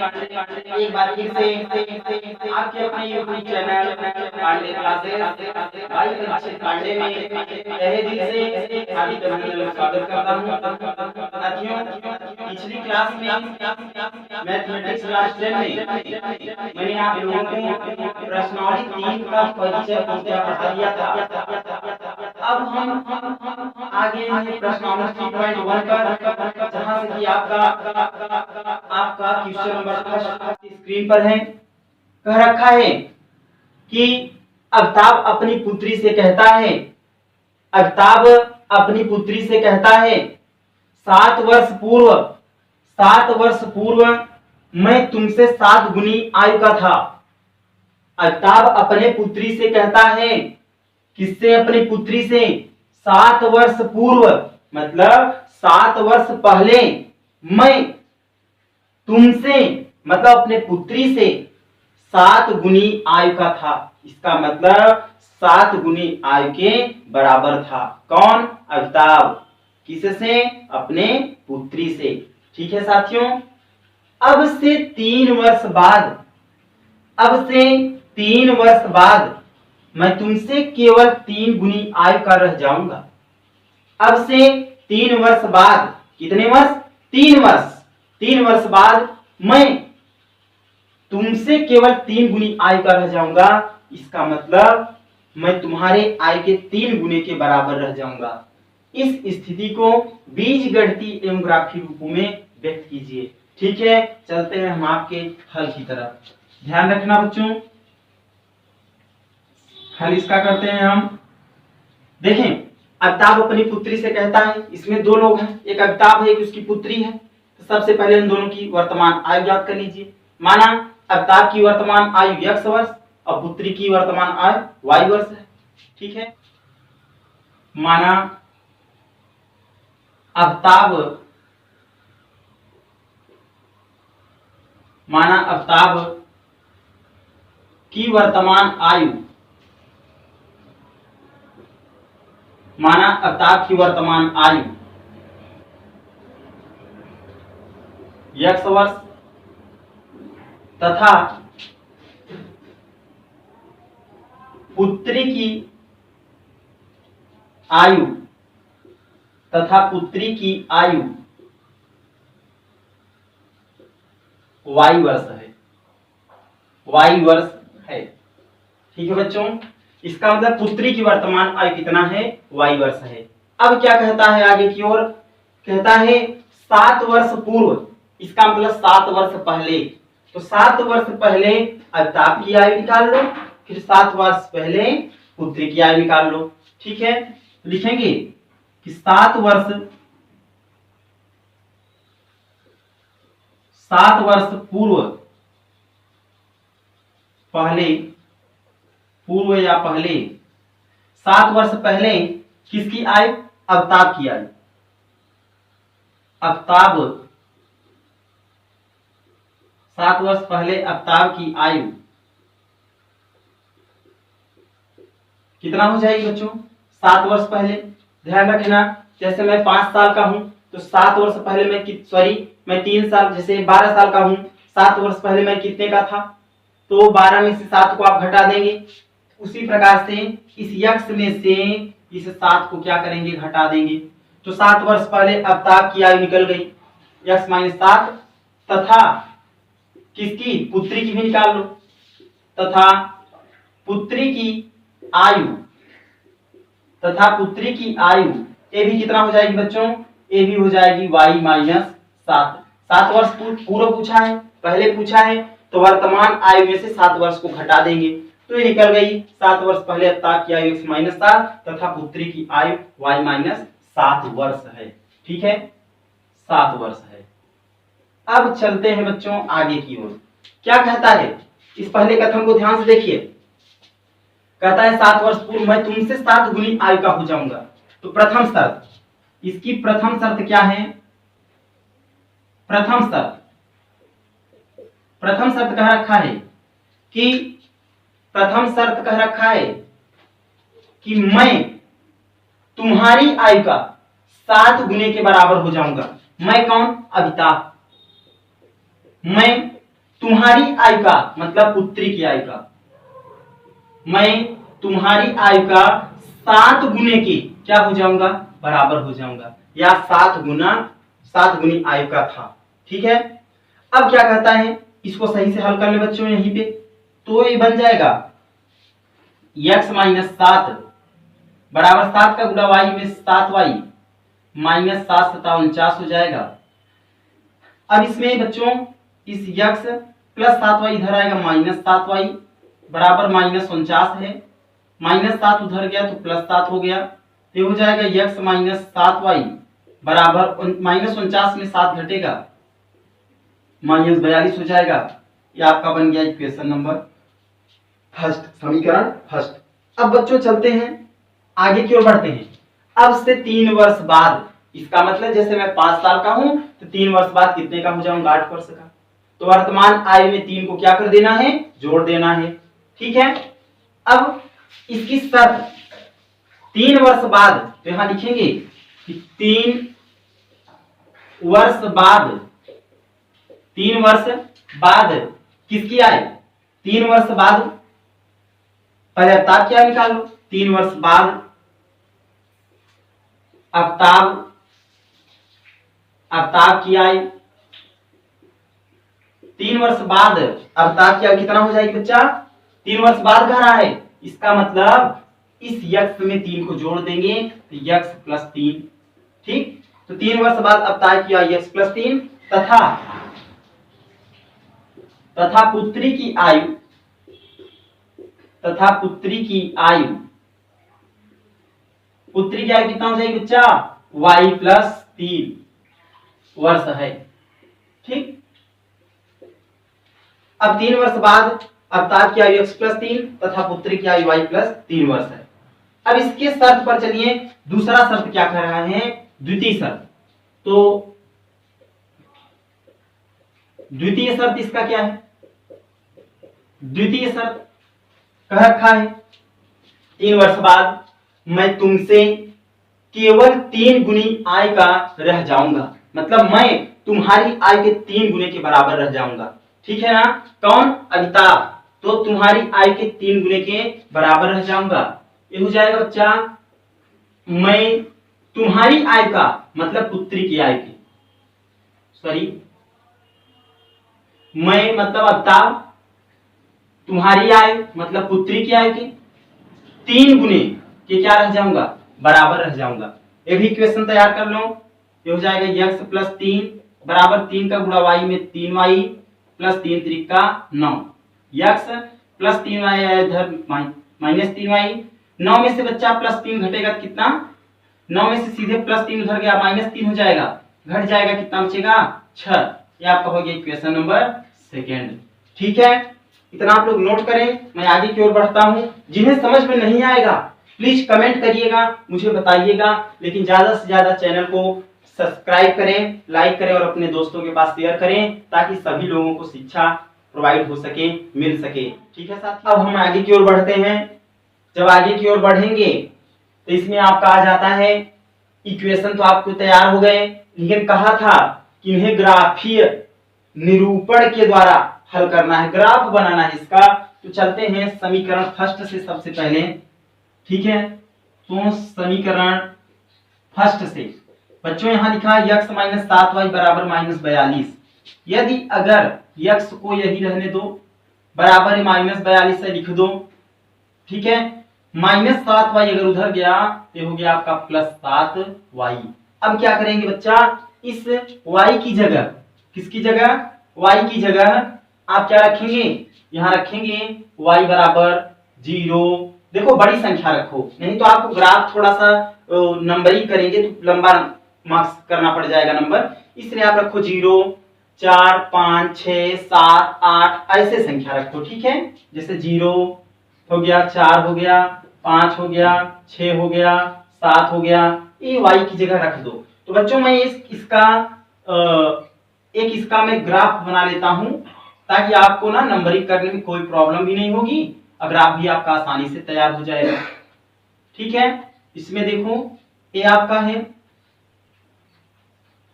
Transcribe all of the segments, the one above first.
एक बार फिर से आपके अपने यूट्यूब चैनल पांडे क्लासेस भाई परीक्षित पांडे में तहे दिल से हार्दिक अभिनंदन स्वागत करता हूं। साथियों, पिछली क्लास में मैथमेटिक्स क्लास 10 में मैंने आप लोगों को प्रश्नावली 3 का परिचय पूर्णतः पढ़ा दिया था। अब हम आगे हैं प्रश्नावली 3.1 पर, जहां से कि आपका क्वेश्चन नंबर फर्स्ट स्क्रीन पर है। कह रखा है कि अमिताभ अपनी पुत्री से कहता है, अमिताभ अपनी पुत्री से कहता है 7 वर्ष पूर्व मैं तुमसे 7 गुनी आयु का था। अमिताभ अपने पुत्री से कहता है, किससे? अपनी पुत्री से। 7 वर्ष पूर्व मतलब 7 वर्ष पहले मैं तुमसे मतलब अपने पुत्री से 7 गुनी आयु का था। इसका मतलब 7 गुनी आयु के बराबर था। कौन? अमिताभ। किससे? अपने पुत्री से। ठीक है साथियों, अब से 3 वर्ष बाद मैं तुमसे केवल 3 गुनी आयु का रह जाऊंगा। अब से 3 वर्ष बाद, कितने वर्ष? 3 वर्ष बाद मैं तुमसे केवल 3 गुनी आयु का रह जाऊंगा। इसका मतलब मैं तुम्हारे आयु के 3 गुने के बराबर रह जाऊंगा। इस स्थिति को बीजगणितीय एवं ग्राफीय रूपों में व्यक्त कीजिए। ठीक है, चलते हैं हम आपके हल की तरफ। ध्यान रखना बच्चों, हल इसका करते हैं हम। देखें, अमिताभ अपनी पुत्री से कहता है, इसमें 2 लोग हैं, एक अमिताभ है, एक उसकी पुत्री है। तो सबसे पहले इन दोनों की वर्तमान आयु ज्ञात कर लीजिए। माना अमिताभ की वर्तमान आयु x वर्ष और पुत्री की वर्तमान आयु y वर्ष है। ठीक है, माना अमिताभ की वर्तमान आयु x वर्ष तथा पुत्री की आयु y वर्ष है। ठीक है बच्चों, इसका मतलब पुत्री की वर्तमान आयु कितना है? y वर्ष है। अब क्या कहता है आगे की ओर? कहता है 7 वर्ष पूर्व, इसका मतलब 7 वर्ष पहले। तो 7 वर्ष पहले अमिताभ की आयु निकाल लो, फिर 7 वर्ष पहले पुत्री की आयु निकाल लो। ठीक है, लिखेंगे कि 7 वर्ष पूर्व या पहले 7 वर्ष पहले किसकी आयु? अमिताभ की आयु। अमिताभ 7 वर्ष पहले अमिताभ की आयु कितना हो जाएगी बच्चों? 7 वर्ष पहले। ध्यान रखना, जैसे मैं 5 साल का हूं तो 7 वर्ष पहले मैं 3 साल, जैसे 12 साल का हूं, 7 वर्ष पहले मैं कितने का था? तो 12 में से 7 को आप घटा देंगे। उसी प्रकार से इस x में से इस 7 को क्या करेंगे? घटा देंगे। तो 7 वर्ष पहले अमिताभ की आयु निकल गई x - 7, तथा किसकी? पुत्री की भी निकाल लो, तथा पुत्री की आयु ए भी कितना हो जाएगी बच्चों? ए भी हो जाएगी y - 7। 7 वर्ष पूर्व पूछा है, पहले पूछा है, तो वर्तमान आयु में से 7 वर्ष को घटा देंगे तो ये निकल गई 7 वर्ष पहले अमिताभ की आयु x - 7 तथा पुत्री की आयु y - 7 वर्ष है। ठीक है, 7 वर्ष है। अब चलते हैं बच्चों आगे की ओर। क्या कहता है? इस पहले कथन को ध्यान से देखिए। कहता है 7 वर्ष पूर्व मैं तुमसे 7 गुनी आयु का हो जाऊंगा। तो प्रथम शर्त, इसकी प्रथम शर्त क्या है? प्रथम शर्त कह रखा है कि मैं तुम्हारी आयु का 7 गुने के बराबर हो जाऊंगा। मैं कौन? अमिताभ। मैं तुम्हारी आयु का मतलब पुत्री की आयु का, मैं तुम्हारी आयु का 7 गुने के क्या हो जाऊंगा, बराबर हो जाऊंगा, या 7 गुनी आयु का था। ठीक है, अब क्या कहता है, इसको सही से हल कर ले बच्चों यहीं पे, तो ये बन जाएगा x माइनस 7 बराबर 7 का गुणा y में 7y माइनस 7 सता 49 हो जाएगा। अब इसमें बच्चों इस x प्लस 7y इधर आएगा माइनस 7y बराबर माइनस 49 है, माइनस 7 उधर गया तो प्लस 7 हो गया, तो हो जाएगा x माइनस 7y बराबर माइनस 49 में 7 घटेगा माइनस 42 हो जाएगा। ये आपका बन गया इक्वेशन नंबर फर्स्ट, समीकरण फर्स्ट। अब बच्चों चलते हैं आगे की ओर बढ़ते हैं। अब से 3 वर्ष बाद, इसका मतलब जैसे मैं 5 साल का हूं तो 3 वर्ष बाद कितने का हो जाऊंगा, 8 वर्ष का। तो वर्तमान आयु में 3 को क्या कर देना है, जोड़ देना है। ठीक है, अब इसकी शर्त 3 वर्ष बाद, तो यहां लिखेंगे कि 3 वर्ष बाद, 3 वर्ष बाद किसकी आयु, 3 वर्ष बाद पहले अवताब क्या निकाल लो, 3 वर्ष बाद अवताब की आयु, 3 वर्ष बाद अवताब की आयु कितना हो जाएगी बच्चा, 3 वर्ष बाद कह रहा है, इसका मतलब इस यक्ष में 3 को जोड़ देंगे तो यक्ष प्लस 3। ठीक, तो 3 वर्ष बाद अवताब की आयु यक्ष प्लस 3 तथा पुत्री की आयु, पुत्री की आयु कितना हो जाएगी बच्चा, y प्लस 3 वर्ष है। ठीक, अब 3 वर्ष बाद अवताब की आयु x प्लस 3 तथा पुत्री की आयु y प्लस 3 वर्ष है। अब इसके शर्त पर चलिए, दूसरा शर्त क्या कह रहा है, द्वितीय शर्त। तो द्वितीय शर्त इसका क्या है, द्वितीय शर्त कह रखा है 3 वर्ष बाद मैं तुमसे केवल 3 गुनी आय का रह जाऊंगा, मतलब मैं तुम्हारी आय के 3 गुने के बराबर रह जाऊंगा। ठीक है ना, कौन, अमिताभ, तो तुम्हारी आय के 3 गुने के बराबर रह जाऊंगा। ये हो जाएगा बच्चा, मैं तुम्हारी आय का मतलब पुत्री की आय की, सॉरी मैं मतलब अमिताभ तुम्हारी आयु मतलब पुत्री की आयु के 3 गुने के क्या रह जाऊंगा, बराबर रह जाऊंगा। ये भी इक्वेशन तैयार कर लो, ये हो जाएगा x प्लस 3 बराबर 3 का गुणा y में 3y plus 3 Trika 9, x plus 3y इधर माइनस 3y, 9 में से बच्चा प्लस 3 घटेगा कितना, 9 में से सीधे प्लस 3 उधर गया माइनस 3 हो जाएगा, घट जाएगा कितना बचेगा 6। ये आपका हो गया इक्वेशन नंबर सेकेंड। ठीक है, इतना आप लोग नोट करें, मैं आगे की ओर बढ़ता हूं। जिन्हें समझ में नहीं आएगा प्लीज कमेंट करिएगा, मुझे बताइएगा, लेकिन ज्यादा से ज्यादा चैनल को सब्सक्राइब करें, लाइक करें और अपने दोस्तों के पास शेयर करें ताकि सभी लोगों को शिक्षा प्रोवाइड हो सके, मिल सके। ठीक है साथियों, अब हम आगे की ओर बढ़ते हैं। जब आगे की ओर बढ़ेंगे तो इसमें आपका आ जाता है, इक्वेशन तो आपको तैयार हो गए, लेकिन कहा था कि इन्हें ग्राफीय निरूपण के द्वारा हल करना है, ग्राफ बनाना है इसका। तो चलते हैं समीकरण फर्स्ट से सबसे पहले। ठीक है, तो समीकरण फर्स्ट से बच्चों यहां लिखा है x माइनस 7y बराबर माइनस 42। यदि अगर x को यही रहने दो, बराबर माइनस 42 से लिख दो। ठीक है, माइनस 7y अगर उधर गया तो हो गया आपका प्लस 7y। अब क्या करेंगे बच्चा, इस y की जगह, किसकी जगह, y की जगह आप क्या रखेंगे, यहां रखेंगे y बराबर 0। देखो बड़ी संख्या रखो, नहीं तो आपको ग्राफ थोड़ा सा नंबरिंग करेंगे तो लंबा मार्क्स करना पड़ जाएगा नंबर, इसलिए आप रखो 0, 4, 5, 6, 7, 8 ऐसे संख्या रखो। ठीक है, जैसे 0 हो गया, 4 हो गया, 5 हो गया, 6 हो गया, 7 हो गया, ये y की जगह रख दो। तो बच्चों मैं इसका मैं ग्राफ बना लेता हूं ताकि आपको ना नंबरिंग करने में कोई प्रॉब्लम भी नहीं होगी, और ग्राफ भी आपका आसानी से तैयार हो जाएगा। ठीक है, इसमें देखो ये आपका है,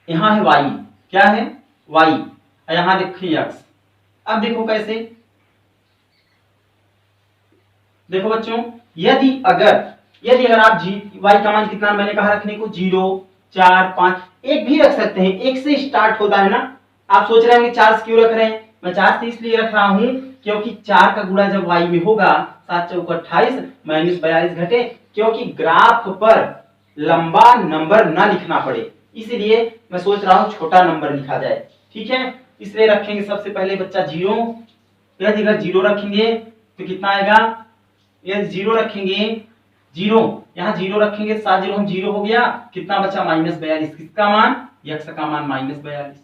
यहाँ है y, क्या है y, यहाँ देखिए x। अब देखो कैसे, देखो बच्चों, यदि अगर आप वाई का मान कितना मैंने कहा रखने को 0, 4, 5, एक भी रख सकते हैं, एक से स्टार्ट होता है ना। आप सोच रहे हैं कि 4 से क्यों रख रहे हैं, मैं 4 से इसलिए रख रहा हूं क्योंकि 4 का गुणा जब वाई में होगा 7 चौक 28 माइनस 42 घटे, क्योंकि ग्राफ पर लंबा नंबर ना लिखना पड़े, इसलिए मैं सोच रहा हूं छोटा नंबर लिखा जाए। ठीक है, इसलिए रखेंगे सबसे पहले बच्चा 0। यदि अगर 0 रखेंगे तो कितना आएगा, यदि 0 रखेंगे, 0 यहाँ 0 रखेंगे, 7 0 हम 0 हो गया, कितना बचा माइनस 42, किसका मान, यक्स का मान माइनस 42।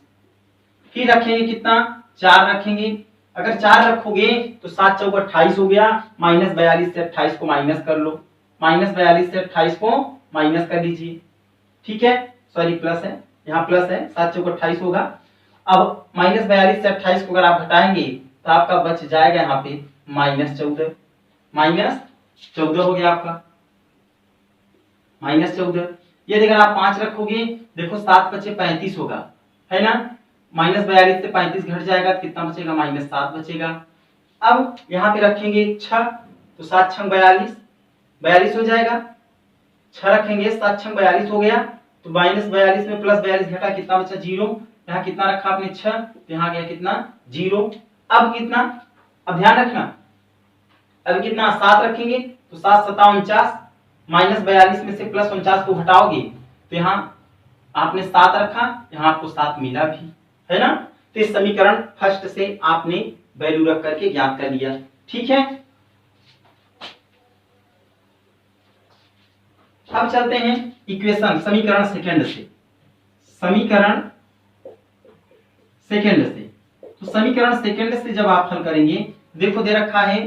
फिर रखेंगे कितना, 4 रखेंगे, अगर 4 रखोगे तो 7 चौक 28 हो गया, माइनस 42 से 28 को माइनस कर लो, माइनस 42 से 28 को माइनस कर लीजिए। ठीक है, सॉरी प्लस है, यहाँ प्लस है, 7 चौक 28 होगा। अब माइनस 42 से 28 को अगर आप घटाएंगे तो आपका बच जाएगा यहाँ पे माइनस 14, माइनस 14 हो गया आपका, माइनस 14। यदि अगर आप 5 रखोगे, देखो 7 बचे 35 होगा, है ना, माइनस 42 से 35 घट जाएगा तो कितना बचेगा, माइनस 7 बचेगा। अब यहाँ पे रखेंगे 6, तो 7 6 42, 42 हो जाएगा, 6 रखेंगे, 7 6 42 हो गया, तो माइनस 42 में प्लस 42 घटा, कितना बचा 0, यहाँ कितना रखा आपने 6, तो यहाँ गया कितना 0। अब कितना, अब ध्यान रखना, अब कितना 7 रखेंगे तो 7 7 49, माइनस 42 में से प्लस 49 को घटाओगे तो यहाँ आपने 7 रखा, यहाँ आपको 7 मिला भी, है ना। तो इस समीकरण फर्स्ट से आपने वैल्यू रख करके ज्ञात कर लिया। ठीक है, अब चलते हैं इक्वेशन समीकरण सेकंड से, समीकरण सेकंड से। तो समीकरण सेकंड से जब आप हल करेंगे, देखो दे रखा है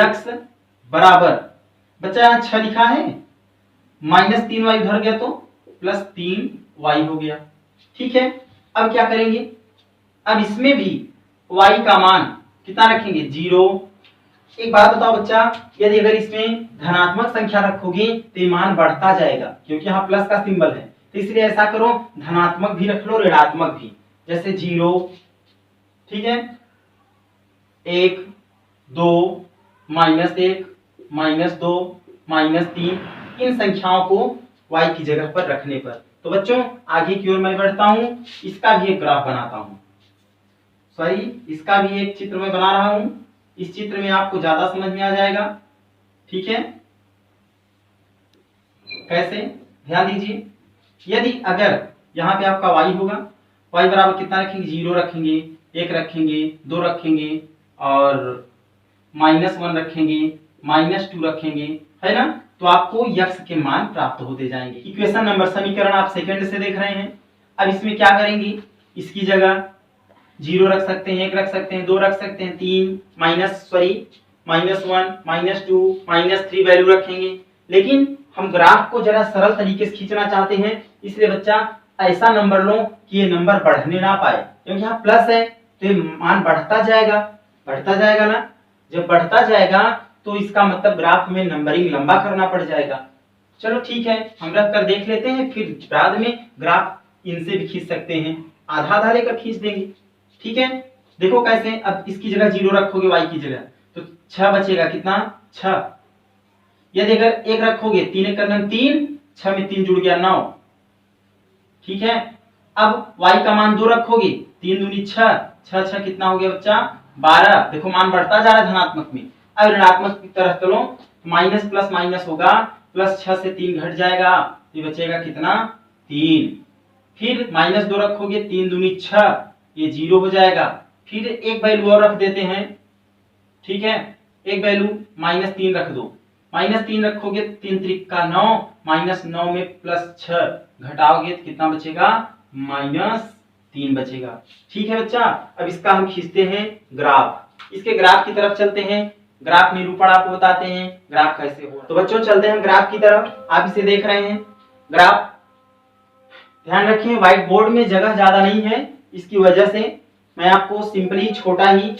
x बराबर, बच्चा यहाँ 6 लिखा है, माइनस 3y उधर गया तो प्लस 3y हो गया। ठीक है, अब क्या करेंगे, अब इसमें भी y का मान कितना रखेंगे 0। एक बात बताओ बच्चा, यदि अगर इसमें धनात्मक संख्या रखोगे तो ये मान बढ़ता जाएगा, क्योंकि यहाँ प्लस का सिंबल है, तो इसलिए ऐसा करो धनात्मक भी रख लो, ऋणात्मक भी, जैसे 0, ठीक है, 1 2 -1 -2 -3, इन संख्याओं को y की जगह पर रखने पर। तो बच्चों आगे की ओर मैं बढ़ता हूं, इसका भी एक ग्राफ बनाता हूं, सॉरी इसका भी एक चित्र में बना रहा हूं, इस चित्र में आपको ज्यादा समझ में आ जाएगा। ठीक है, कैसे, ध्यान दीजिए, यदि अगर यहाँ पे आपका y होगा, y बराबर कितना रखेंगे 0 रखेंगे, 1 रखेंगे, 2 रखेंगे और -1 रखेंगे, -2 रखेंगे, है ना, तो आपको x के मान प्राप्त होते जाएंगे। इक्वेशन नंबर, समीकरण आप सेकंड से देख रहे हैं। अब इसमें क्या करेंगे, इसकी जगह 0 रख सकते हैं, 1 रख सकते हैं, 2 रख सकते हैं, 3 -1 -2 -3 वैल्यू रखेंगे। लेकिन हम ग्राफ को जरा सरल तरीके से खींचना चाहते हैं, इसलिए बच्चा ऐसा नंबर लो कि ये नंबर बढ़ने ना पाए, क्योंकि यहाँ प्लस है तो ये मान बढ़ता जाएगा ना, जब बढ़ता जाएगा तो इसका मतलब ग्राफ में नंबरिंग लंबा करना पड़ जाएगा। चलो ठीक है, हम रख कर देख लेते हैं, फिर बाद में ग्राफ इनसे भी खींच सकते हैं, आधा आधा लेकर खींच देंगे। ठीक है, देखो कैसे, अब इसकी जगह 0 रखोगे y की जगह तो 6 बचेगा, कितना 6। यदि अगर 1 रखोगे, 3 1 करने 3, 6 में 3 जुड़ गया 9। ठीक है, अब y का मान 2 रखोगे, 3 दूनी 6, 6 6 कितना हो गया बच्चा 12। देखो मान बढ़ता जा रहा है धनात्मक में। अब ऋणात्मक की तरफ चलो, माइनस प्लस माइनस होगा, प्लस 6 से 3 घट जाएगा, ये बचेगा कितना 3। फिर -2 रखोगे, 3 दूनी 6, ये 0 हो जाएगा। फिर एक वैल्यू और रख देते हैं, ठीक है, एक वैल्यू -3 रख दो, -3 रखोगे, 3 त्रिक 9, -9 में +6 घटाओगे तो कितना बचेगा -3 बचेगा। ठीक है बच्चा, अब इसका हम खींचते हैं ग्राफ, इसके ग्राफ की तरफ चलते हैं, ग्राफ निरूपण आपको बताते हैं ग्राफ कैसे हो। तो बच्चों चलते हैं ग्राफ की तरफ, आप इसे देख रहे हैं ग्राफ। ध्यान रखिए व्हाइट बोर्ड में जगह ज्यादा नहीं है, इसकी वजह से मैं आपको सिंपली छोटा ही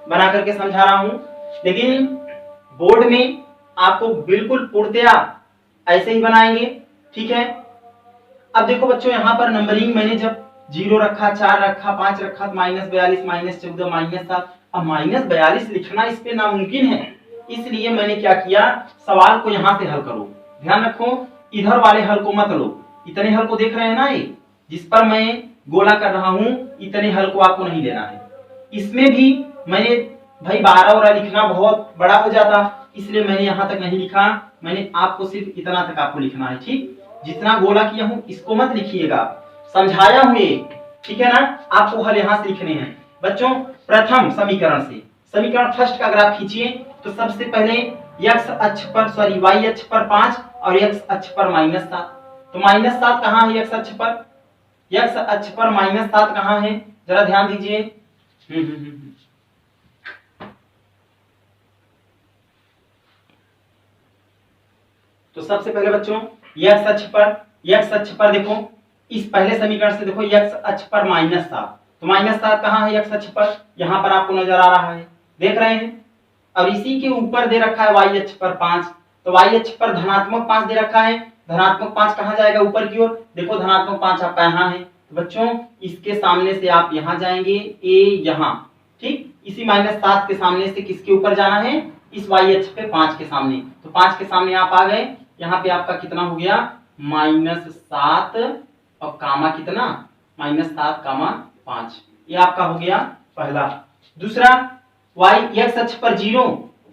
बना करके समझा रहा हूं, लेकिन बोर्ड में आपको बिल्कुल पूर्णतया ऐसे ही बनाएंगे। ठीक है, अब देखो बच्चों यहाँ पर नंबरिंग मैंने जब जीरो रखा, 4 रखा, 5 रखा, -42 -14 -7। अब -42 लिखना इस पे नामुमकिन है, इसलिए मैंने क्या किया, सवाल को यहाँ से हल करो। ध्यान रखो, इधर वाले हल को मत लो। इतने हल को देख रहे हैं ना, ये जिस पर मैं गोला कर रहा हूँ, इतने हल को आपको नहीं लेना है। इसमें भी मैंने भाई 12 और लिखना बहुत बड़ा हो जाता, इसलिए मैंने यहाँ तक नहीं लिखा। मैंने आपको सिर्फ इतना तक आपको लिखना है, ठीक। जितना गोला किया हूँ इसको मत लिखिएगा, समझाया हूँ ये, ठीक है ना। आपको हल यहाँ से लिखने हैं बच्चों। प्रथम समीकरण से समीकरण फर्स्ट का ग्राफ खींचिए। तो सबसे पहले x अक्ष पर सॉरी y अक्ष पर 5 और x अक्ष पर -7। तो -7 कहाँ है x अक्ष पर? x अक्ष पर -7 कहाँ है, जरा ध्यान दीजिए। तो सबसे पहले बच्चों x अक्ष पर देखो, इस पहले समीकरण से देखो x अक्ष पर -7। तो -7 कहाँ है x अक्ष पर? यहाँ पर आपको नजर आ रहा है, देख रहे हैं। और इसी के ऊपर दे रखा है y अक्ष पर 5। तो y अक्ष पर धनात्मक 5 दे रखा है। धनात्मक 5 कहाँ जाएगा? ऊपर की ओर। देखो धनात्मक 5 आपका यहाँ है। तो बच्चों इसके सामने से आप यहाँ जाएंगे, a यहाँ, ठीक। इसी -7 के सामने से किसके ऊपर जाना है? इस y अक्ष पे 5 के सामने। तो 5 के सामने आप आ गए, यहाँ पे आपका कितना हो गया? -7 और कामा कितना? -7, 5। ये आपका हो गया पहला। दूसरा x अक्ष पर 0,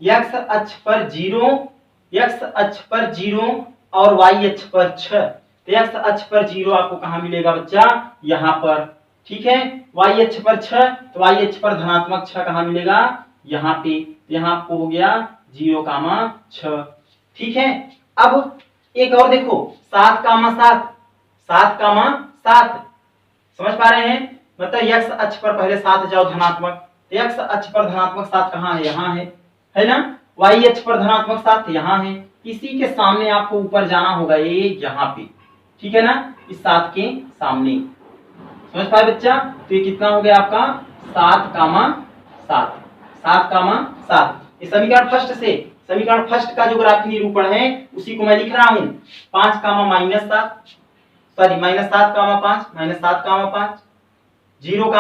x अक्ष पर 0, x अक्ष पर 0 और y अक्ष पर 6। तो x अक्ष पर 0 आपको कहाँ मिलेगा बच्चा? यहाँ पर, ठीक है। y अक्ष पर 6, तो y अक्ष पर धनात्मक 6 कहाँ मिलेगा? यहाँ पे। यहाँ आपको हो गया 0, 6, ठीक है। अब एक और देखो, 7, 7, समझ पा रहे हैं? मतलब x अक्ष पर पहले 7 जाओ धनात्मक, x अक्ष पर धनात्मक 7 कहाँ है? यहाँ है ना। y अक्ष पर धनात्मक 7 यहाँ है। इसी के सामने आपको ऊपर जाना होगा, ये यहाँ पे, ठीक है ना, इस 7 के सामने। समझ पाए बच्चा? तो ये कितना हो गया आपका? 7, 7। ये समीकरण फर्स्ट से, समीकरण फर्स्ट का जो ग्राफीय निरूपण है उसी को मैं लिख रहा हूँ। 5, -7 सॉरी -7, 5 -7, 5 0,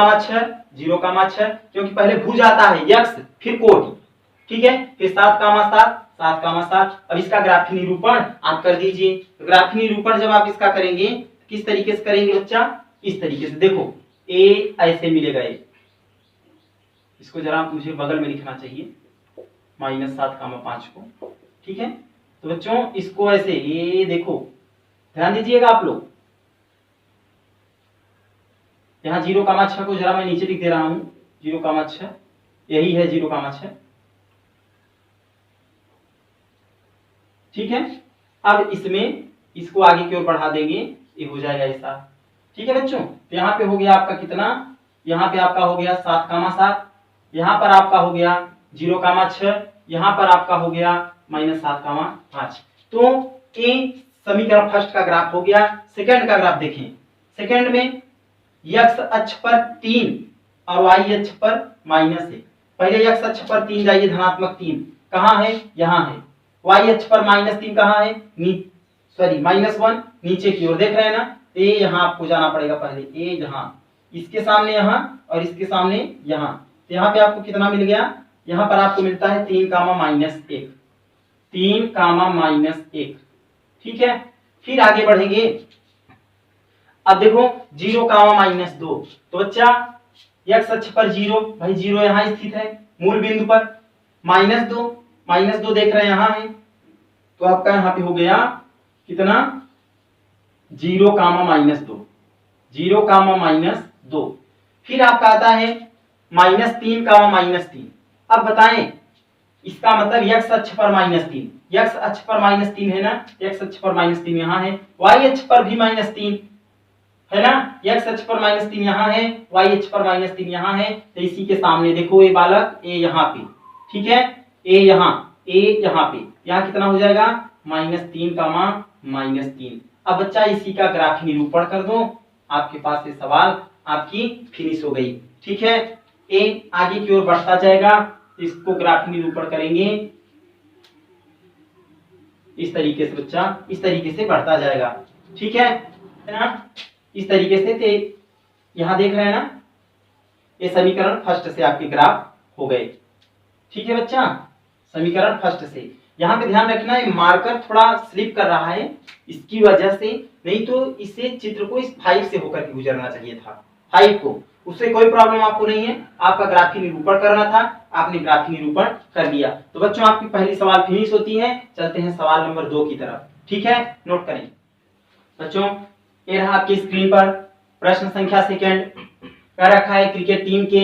6 क्योंकि पहले भुज आता है x फिर कोटि, ठीक है। फिर 7, 7। अब इसका ग्राफीय निरूपण आप कर दीजिए। तो ग्राफीय निरूपण जब आप इसका करेंगे किस तरीके से करेंगे बच्चा? इस तरीके से। देखो a ऐसे मिलेगा, इसको जरा मुझे बगल में लिखना चाहिए, -7, 5 को, ठीक है। तो बच्चों इसको ऐसे, ये देखो ध्यान दीजिएगा आप लोग, यहाँ 0, 6 को जरा मैं नीचे लिख दे रहा हूं, 0, 6 यही है 0, 6, ठीक है। अब इसमें इसको आगे की ओर बढ़ा देंगे, ये हो जाएगा ऐसा, ठीक है बच्चों। तो यहाँ पे हो गया आपका कितना? यहाँ पे आपका हो गया 7, 7, यहाँ पर आपका हो गया 0, 6, यहाँ पर आपका हो गया -7, 5। तो ये समीकरण फर्स्ट का ग्राफ हो गया। सेकंड का ग्राफ देखें। सेकंड में x अक्ष पर 3 और y अक्ष पर -1। पहले x अक्ष पर 3 जाइए, धनात्मक 3 कहाँ है? यहाँ है। y अक्ष पर -3 कहाँ है? सॉरी -1 नीचे की ओर, देख रहे हैं ना। ए यहाँ आपको जाना पड़ेगा पहले, ए यहाँ, इसके सामने यहाँ और इसके सामने यहाँ। तो यहाँ पे आपको कितना मिल गया? यहाँ पर आपको मिलता है 3, -1, 3, ठीक है। फिर आगे बढ़ेंगे। अब देखो 0, -2। तो बच्चा x अक्ष पर 0, भाई 0 यहाँ स्थित है मूल बिंदु पर। -2 देख रहे हैं यहाँ है। तो आपका यहाँ पे हो गया कितना? 0, -2। फिर आपका आता है -3, -3। अब बताएं इसका मतलब x अक्ष पर -3, x अक्ष पर -3 है ना, x अक्ष पर -3 यहाँ है। y अक्ष पर भी -3 है ना, x अक्ष पर -3 यहाँ है, y अक्ष पर -3 यहाँ है। तो इसी के सामने देखो ये बालक, a यहाँ पे, ठीक है, a यहाँ पे, यहाँ कितना हो जाएगा? -3, -3। अब बच्चा इसी का ग्राफीय निरूपण कर दो, आपके पास ये सवाल आपकी फिनिश हो गई, ठीक है। a आगे की ओर बढ़ता जाएगा, इसको ग्राफीय निरूपण करेंगे इस तरीके से बच्चा, इस तरीके से बढ़ता जाएगा, ठीक है ना, इस तरीके से। यहां देख रहे हैं ना, ये समीकरण फर्स्ट से आपके ग्राफ हो गए। ठीक है बच्चा, समीकरण फर्स्ट से। यहाँ पे ध्यान रखना है मार्कर थोड़ा स्लिप कर रहा है इसकी वजह से, नहीं तो इसे चित्र को इस 5 से होकर के गुजरना चाहिए था, 5 को। उससे कोई प्रॉब्लम आपको नहीं है, आपका ग्राफी निरूपण करना था, आपने ग्राफी निरूपण कर लिया। तो बच्चों आपकी पहली सवाल फिनिश होती है। चलते हैं सवाल नंबर 2 की तरफ। ठीक है, नोट करें बच्चों। ये रहा आपकी स्क्रीन पर प्रश्न संख्या सेकंड। कह रखा है क्रिकेट टीम के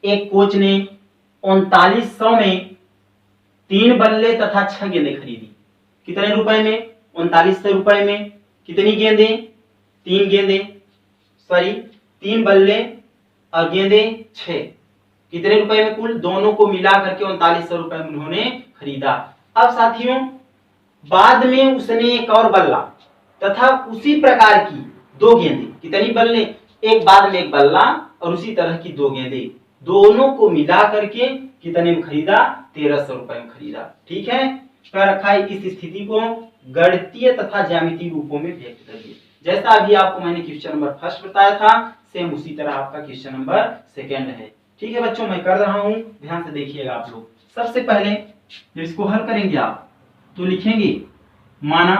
एक कोच ने 3900 में 3 बल्ले तथा 6 गेंदें खरीदी। कितने रुपए में? 3900 रुपए में। कितनी गेंदें? 3 गेंदें, सॉरी 3 बल्ले और गेंदें 6। कितने रुपए में कुल? दोनों को मिला करके 3900 रुपए में उन्होंने खरीदा। अब साथियों बाद में उसने एक और बल्ला तथा उसी प्रकार की 2 गेंदें, कितनी बल्ले? एक बाद में एक बल्ला और उसी तरह की 2 गेंदें, दोनों को मिला करके कितने में खरीदा? 1300 रुपए में खरीदा। ठीक है, कह रखा है इस स्थिति को गणितीय तथा ज्यामितीय रूपों में व्यक्त करिए। जैसा अभी आपको मैंने क्वेश्चन नंबर फर्स्ट बताया था, सेम उसी तरह आपका क्वेश्चन नंबर सेकंड है। ठीक है बच्चों, मैं कर रहा हूं, ध्यान से देखिएगा आप लोग। सबसे पहले जब इसको हल करेंगे आप तो लिखेंगे माना,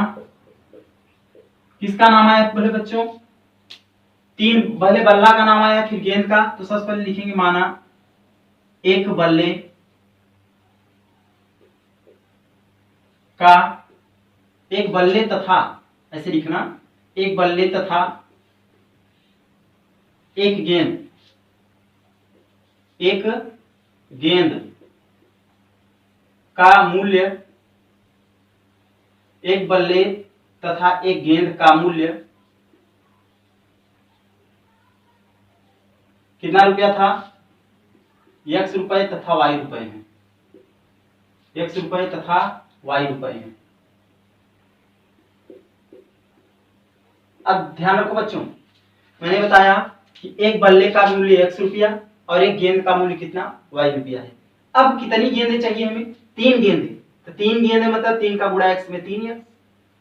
किसका नाम आया पहले बच्चों? 3 पहले बल्ला का नाम आया, फिर गेंद का। तो सबसे पहले लिखेंगे माना एक बल्ले का, एक बल्ले तथा, ऐसे लिखना, एक बल्ले तथा एक गेंद, एक गेंद का मूल्य, एक बल्ले तथा एक गेंद का मूल्य कितना रुपया था? x रुपए तथा y रुपए है। x रुपए तथा y रुपए है। अब ध्यान रखो बच्चों, मैंने बताया कि एक बल्ले का मूल्य x रुपया और एक गेंद का मूल्य कितना? y रुपया है। अब कितनी गेंदें चाहिए हमें? 3 गेंदें। तो 3 गेंदें मतलब 3 का गुणा x में 3x।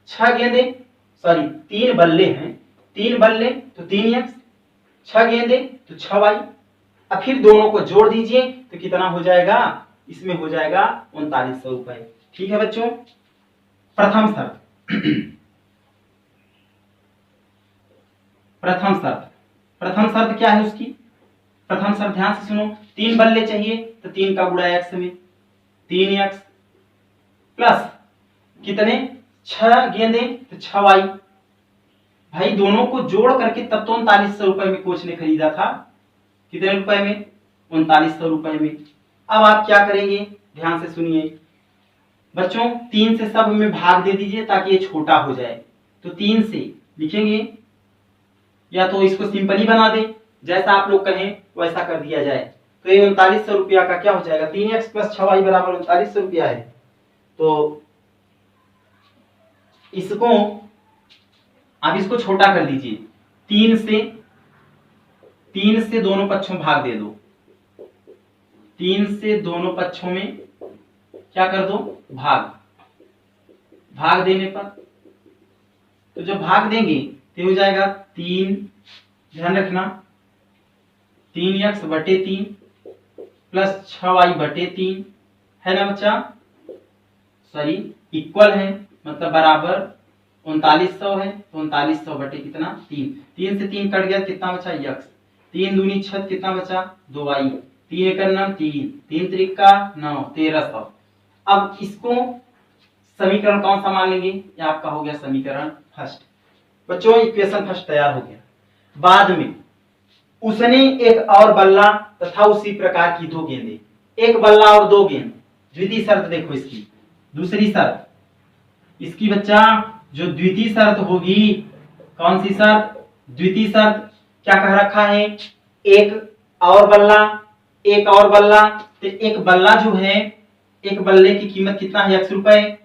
6 गेंदें, सॉरी 3 बल्ले हैं, 3 बल्ले तो 3x, 6 गेंदें तो 6y। अब फिर दोनों को जोड़ दीजिए तो कितना हो जाएगा? इसमें हो जाएगा 3900 रुपए। ठीक है बच्चों, प्रथम शर्त प्रथम शर्त क्या है उसकी? प्रथम शर्त ध्यान से सुनो, 3 बल्ले चाहिए तो 3 का गुणा x में 3x प्लस कितने? 6 गेंदें तो 6y। भाई दोनों को जोड़ करके तब तो 3900 रुपए में कोच ने खरीदा था। कितने रुपए में? 3900 रुपए में। अब आप क्या करेंगे, ध्यान से सुनिए बच्चों, 3 से सब में भाग दे दीजिए ताकि ये छोटा हो जाए। तो 3 से लिखेंगे, या तो इसको सिंपली बना दे, जैसा आप लोग कहें वैसा कर दिया जाए। तो ये 3900 रुपया का क्या हो जाएगा? 3x प्लस 6y बराबर 3900 रुपया है। तो इसको आप इसको छोटा कर दीजिए, 3 से दोनों पक्षों में भाग दे दो। 3 से दोनों पक्षों में क्या कर दो? भाग देने पर तो जब भाग देंगे तो हो जाएगा 3, ध्यान रखना 3x बटे 3 प्लस 6y बटे 3 है ना बच्चा, सॉरी इक्वल है, मतलब बराबर 3900 है। तो 3900 बटे कितना? 3 से 3 कट गया, कितना बचा? x। 3 दूनी 6, कितना बचा? 2y। 3 एकड़ 9, 3 त्रिका 9, 1300। अब इसको समीकरण कौन सा मान लेंगे? ये आपका हो गया समीकरण फर्स्ट। बच्चों इक्वेशन फर्स्ट तैयार हो गया। बाद में उसने एक और बल्ला तथा उसी प्रकार की 2 गेंदें, एक बल्ला और 2 गेंद। द्वितीय शर्त देखो इसकी, दूसरी शर्त इसकी बच्चा जो द्वितीय शर्त होगी, कौन सी शर्त? द्वितीय शर्त क्या कह रखा है? एक और बल्ला, एक और बल्ला। तो एक बल्ला जो है, एक बल्ले की कीमत कितना है? x रुपए,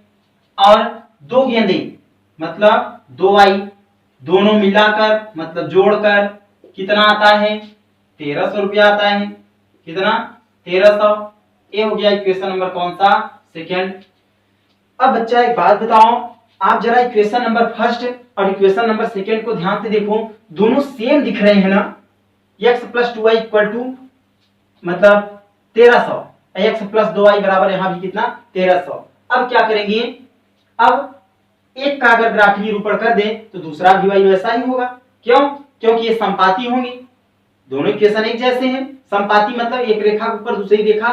और 2 गेंदें मतलब 2y, दोनों मिलाकर मतलब जोड़कर कितना आता है? 1300 रुपया आता है। कितना? 1300। ये हो गया इक्वेशन नंबर कौन सा? सेकेंड। अब बच्चा एक बात बताओ, आप जरा इक्वेशन नंबर फर्स्ट और इक्वेशन नंबर सेकेंड को ध्यान से देखो, दोनों सेम दिख रहे हैं ना? x plus 2y equal to मतलब 1300, x प्लस 2y बराबर यहाँ भी कितना 1300। अब क्या करेंगे, अब एक का अगर ग्राफीय निरूपण कर दें तो दूसरा भी वही वैसा ही होगा। क्यों? क्योंकि ये संपाती होंगे, दोनों इक्वेशन एक जैसे हैं। संपाती मतलब एक रेखा के ऊपर दूसरी रेखा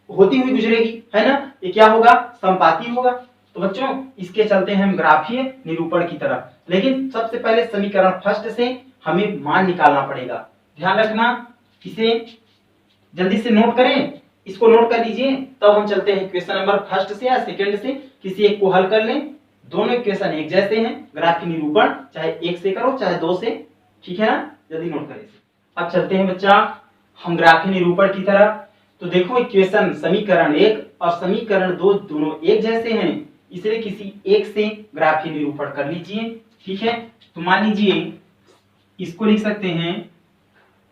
होती हुई गुजरेगी, है ना, ये क्या होगा, संपाती होगा। तो बच्चों इसके चलते हैं हम ग्राफीय निरूपण की तरफ, लेकिन सबसे पहले समीकरण फर्स्ट से हमें मान निकालना पड़ेगा। ध्यान रखना, इसे जल्दी से नोट करें, इसको नोट कर लीजिए, तब हम चलते हैं इक्वेशन नंबर फर्स्ट से या सेकंड से, किसी एक को हल कर लें। दोनों इक्वेशन एक जैसे हैं, ग्राफीय निरूपण चाहे एक से करो चाहे दो से, ठीक है ना, जल्दी नोट करें। अब चलते हैं बच्चा हम ग्राफीय निरूपण की तरफ। तो देखो इक्वेशन समीकरण 1 और समीकरण 2 दोनों एक जैसे हैं, इसलिए किसी एक से ग्राफीय निरूपण कर लीजिए, ठीक है। तो मान लीजिए इसको लिख सकते हैं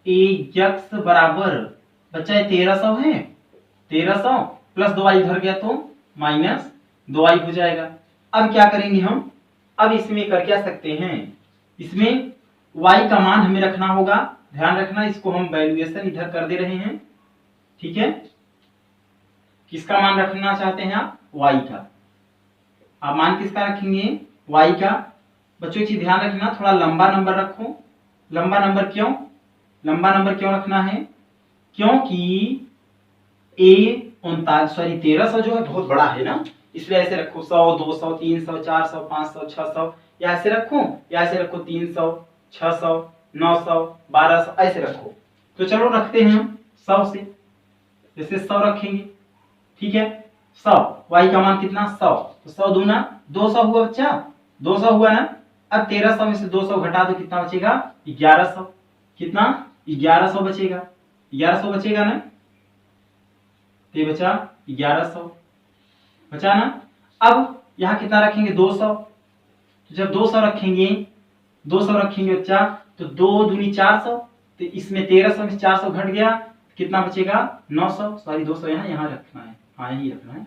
ax बराबर बच्चा 1300 है, 1300 प्लस 2y इधर गया तो माइनस 2y हो जाएगा। अब क्या करेंगे हम, अब इसमें कर क्या सकते हैं, इसमें y का मान हमें रखना होगा। ध्यान रखना, इसको हम वैल्यूएशन इधर कर दे रहे हैं, ठीक है। किसका मान रखना चाहते हैं आप, y का। आप मान किसका रखेंगे, y का। बच्चों एक चीज ध्यान रखना, थोड़ा लंबा नंबर रखो। लंबा नंबर क्यों, लंबा नंबर क्यों रखना है, क्योंकि 1300 जो है बहुत बड़ा है ना, इसलिए ऐसे रखो 100 200 300 400 500 600, या ऐसे रखो या ऐसे रखो 300 600 900 1200 ऐसे रखो। तो चलो रखते हैं हम 100 से, जैसे 100 रखेंगे, ठीक है। 100 y का मान कितना 100, तो 100 दूना 200 हुआ बच्चा, 200 हुआ ना। अब 1300 में से 200 घटा दो, कितना बचेगा 1100, कितना 1100 बचेगा, 1100 बचेगा ना, ये बचा 1100 बचा ना। अब यहाँ कितना रखेंगे 200, तो जब 200 रखेंगे, 200 रखेंगे बच्चा तो 2 दूनी 400, तो इसमें 1300 में 400 घट गया, कितना बचेगा 900, सॉरी 200 यहाँ रखना है, हाँ यही रखना है।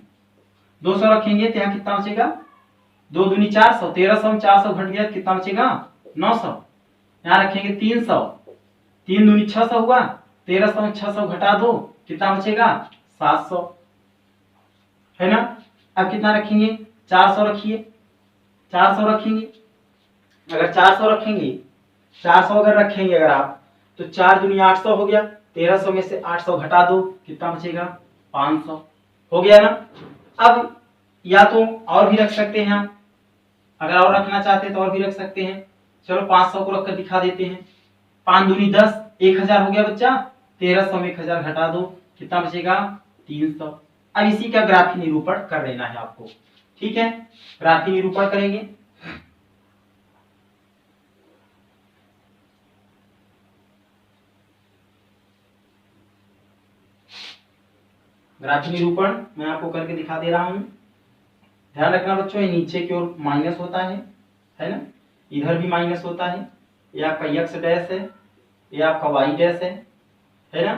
200 रखेंगे तो यहाँ कितना बचेगा 2 दूनी 400, 1300 में 400 घट गया, कितना बचेगा 900। यहाँ रखेंगे 300, 3 दूनी 600 हुआ, 1300 में 600 घटा दो, कितना बचेगा 700, है ना। अब कितना रखेंगे 400 रखिए, 400 रखेंगे, अगर 400 रखेंगे, 400 अगर रखेंगे अगर आप, तो 4 दूनी 800 हो गया, 1300 में से 800 घटा दो, कितना बचेगा 500, हो गया ना। अब या तो और भी रख सकते हैं आप, अगर और रखना चाहते हैं तो और भी रख सकते हैं। चलो 500 को रखकर दिखा देते हैं, 5 दूनी 10, 1000 हो गया बच्चा, 1300 में 1000 घटा दो, कितना बचेगा 300। अब इसी का ग्राफीय निरूपण कर लेना है आपको, ठीक है। ग्राफीय निरूपण करेंगे, ग्राफीय निरूपण मैं आपको करके दिखा दे रहा हूं। ध्यान रखना बच्चों, ये नीचे की ओर माइनस होता है ना, इधर भी माइनस होता है। ये आपका x डैश है, ये आपका y डैश है ना।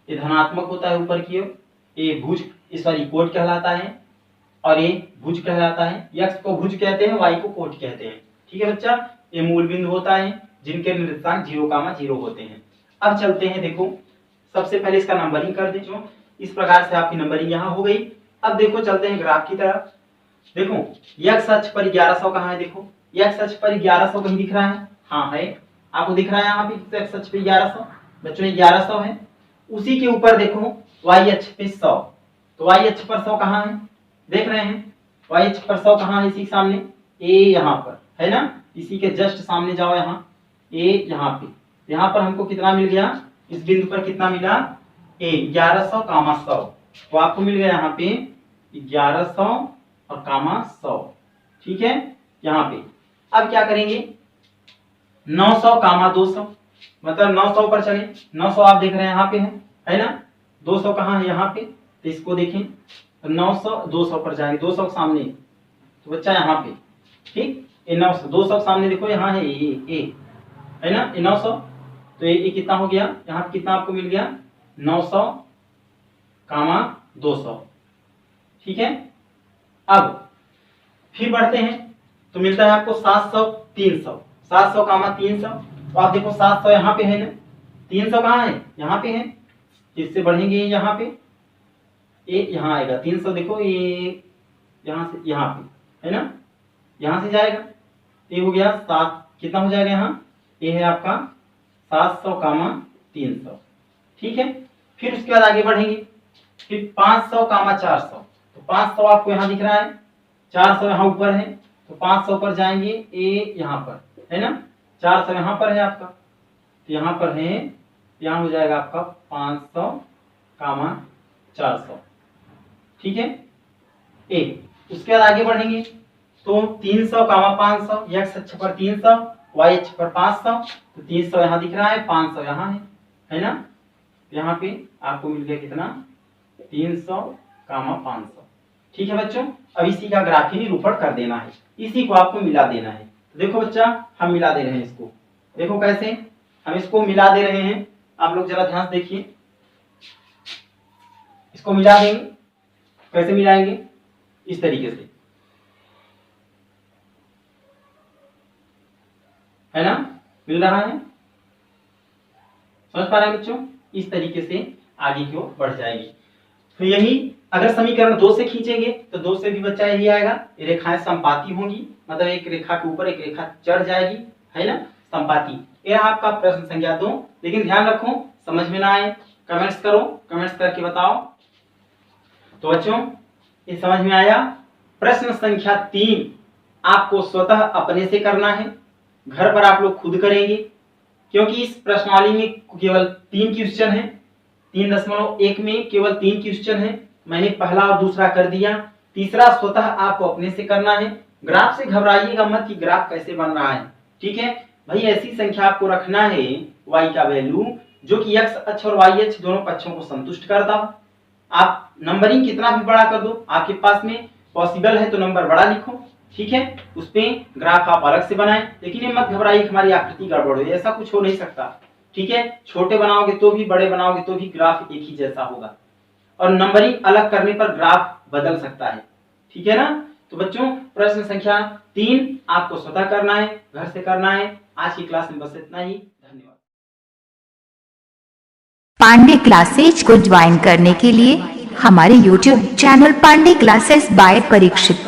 ये धनात्मक होता है ऊपर की ओर, ये भुज सॉरी कोट कहलाता है, और ये भुज कहलाता है। x को भुज कहते हैं, y को कोट कहते हैं, ठीक है बच्चा। ये मूल बिंदु होता है जिनके निर्देशांक 0,0 होते हैं। अब चलते हैं, देखो सबसे पहले इसका नंबरिंग कर दीजिए, इस प्रकार से आपकी नंबरिंग यहाँ हो गई। अब देखो चलते हैं ग्राफ की तरफ। देखो x अक्ष पर 1100 कहाँ है, देखो x अक्ष पर 1100 कहीं दिख रहा है, हाँ है, आपको दिख रहा है यहाँ पे x अक्ष पे 1100, बच्चों 1100 है। उसी के ऊपर देखो y अक्ष पे 100, तो y अक्ष पर 100 कहाँ है, देख रहे हैं y अक्ष पर 100 कहाँ है, इसी के सामने a यहाँ पर है ना, इसी के जस्ट सामने जाओ, यहाँ a यहाँ पे, यहाँ पर हमको कितना मिल गया, इस बिंदु पर कितना मिला a 1100 कामा 100, तो आपको मिल गया यहाँ पे 1100 और कामा 100, ठीक है यहाँ पे। अब क्या करेंगे 900 कामा 200, मतलब 900 पर चले, 900 आप देख रहे हैं यहाँ पे है ना, 200 कहाँ है यहाँ पे, तो इसको देखें तो 900 200 पर जाएंगे, 200 के सामने, तो बच्चा यहाँ पे, ठीक, ये 900 200 के सामने देखो यहाँ है ये है ना, ये 900, तो ये कितना हो गया, यहाँ पे कितना आपको मिल गया 900 कामा 200, ठीक है। अब फिर बढ़ते हैं, तो मिलता है आपको 700 300, 700 कामा 300, तो आप देखो 700 यहाँ पे है ना, 300 कहाँ है, यहाँ पे है, इससे बढ़ेंगे यहाँ पे, ये यहाँ आएगा 300, देखो ये यहाँ से यहाँ पे है ना, यहाँ से जाएगा, ये हो गया 7, कितना हो जाएगा यहाँ, ये है आपका 700 कामा 300, ठीक है। फिर उसके बाद आगे बढ़ेंगे, फिर 500 कामा 400, तो 500 आपको यहाँ दिख रहा है, 400 यहाँ ऊपर है, तो 500 पर जाएंगे, ये यहाँ पर है ना, 400 यहाँ पर है आपका, तो यहाँ पर है, यहाँ हो जाएगा आपका 500 कामा 400, ठीक है। उसके बाद आगे बढ़ेंगे तो 300 कामा 500, x अक्ष पर 300, y अक्ष पर 500, तो 300 यहाँ दिख रहा है, 500 यहाँ है ना, यहाँ पे आपको मिल गया कितना, 300 कामा 500, ठीक है बच्चों। अब इसी का ग्राफी निरूपण कर देना है, इसी को आपको मिला देना है। देखो बच्चा, हम मिला दे रहे हैं इसको, देखो कैसे हम इसको मिला दे रहे हैं, आप लोग जरा ध्यान से देखिए, इसको मिला देंगे, कैसे मिलाएंगे, इस तरीके से, है ना, मिल रहा है, समझ पा रहे हैं बच्चों, इस तरीके से आगे की ओर बढ़ जाएगी। तो यही अगर समीकरण 2 से खींचेंगे तो 2 से भी बच्चा यही आएगा, ये रेखाएं संपाती होंगी, मतलब एक रेखा के ऊपर एक रेखा चढ़ जाएगी, है ना, संपाती। ये आपका प्रश्न संख्या 2, लेकिन ध्यान रखो समझ में ना आए कमेंट्स करो, कमेंट्स करके बताओ। तो बच्चों ये समझ में आया। प्रश्न संख्या 3 आपको स्वतः अपने से करना है, घर पर आप लोग खुद करेंगे, क्योंकि इस प्रश्नावली में केवल 3 क्वेश्चन है, 3.1 में केवल 3 क्वेश्चन है, मैंने पहला और दूसरा कर दिया, तीसरा स्वतः आपको अपने से करना है। ग्राफ से घबराइएगा मत कि ग्राफ कैसे बन रहा है, ठीक है भाई, ऐसी संख्या आपको रखना है y का वैल्यू जो कि x अक्ष और y अक्ष दोनों पक्षों को संतुष्ट करता हो। आप नंबरिंग कितना भी बड़ा कर दो, आपके पास में पॉसिबल है तो नंबर बड़ा लिखो, ठीक है, उस पे ग्राफ आप अलग से बनाएं, लेकिन ये मत घबराइए हमारी आकृति गड़बड़ हो, ऐसा कुछ हो नहीं सकता, ठीक है। छोटे बनाओगे तो भी, बड़े बनाओगे तो भी ग्राफ एक ही जैसा होगा, और नंबरिंग अलग करने पर ग्राफ बदल सकता है, ठीक है ना। तो बच्चों प्रश्न संख्या 3 आपको स्वतः करना है, घर से करना है। आज की क्लास में बस इतना ही, धन्यवाद। पांडे क्लासेज को ज्वाइन करने के लिए हमारे YouTube channel Pandey classes by Parikshit